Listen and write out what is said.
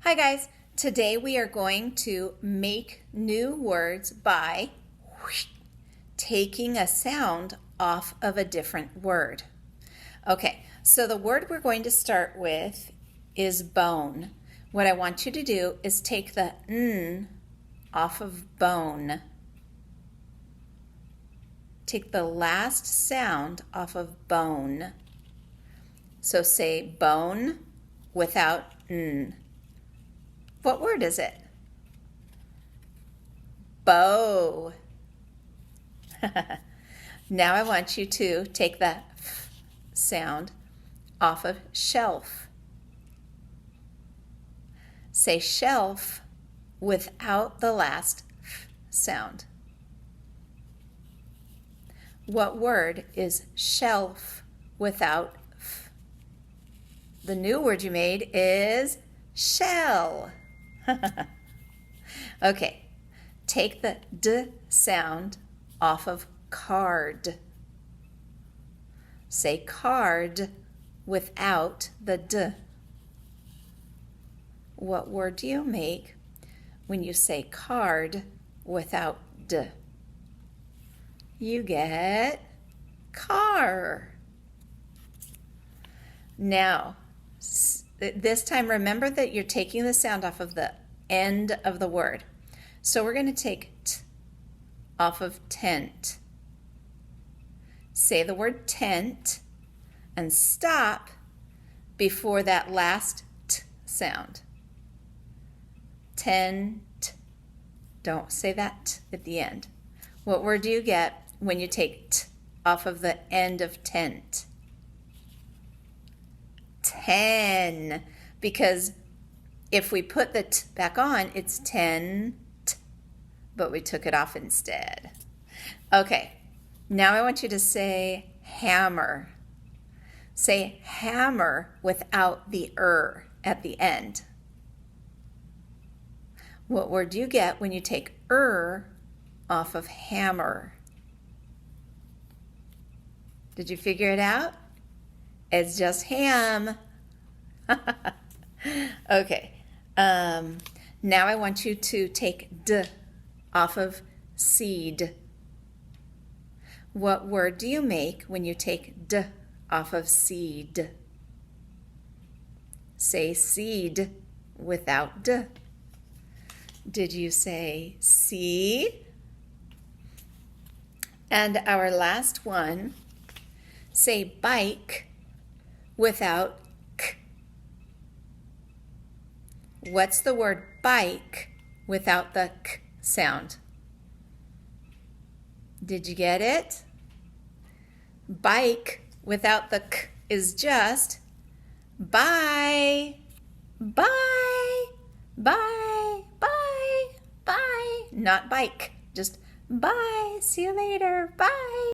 Hi guys, today we are going to make new words by taking a sound off of a different word. Okay, so the word we're going to start with is bone. What I want you to do is take the n off of bone. Take the last sound off of bone. So say bone without n. What word is it? Bow. Now I want you to take the f sound off of shelf. Say shelf without the last f sound. What word is shelf without f? The new word you made is shell. Okay, take the d sound off of card. Say card without the d. What word do you make when you say card without d? You get car. Now, this time remember that you're taking the sound off of the end of the word. So we're going to take t off of tent. Say the word tent and stop before that last t sound. Tent. Don't say that t at the end. What word do you get when you take t off of the end of tent? 10, because if we put the t back on, it's 10, but we took it off instead. Okay, now I want you to say hammer. Say hammer without the at the end. What word do you get when you take off of hammer? Did you figure it out? It's just ham. Okay. Now I want you to take d off of seed. What word do you make when you take d off of seed? Say seed without d. Did you say see? And our last one, say bike without k. What's the word bike without the k sound? Did you get it? Bike without the k is just bye, bye, bye, bye, bye. Not bike, just bye. See you later. Bye.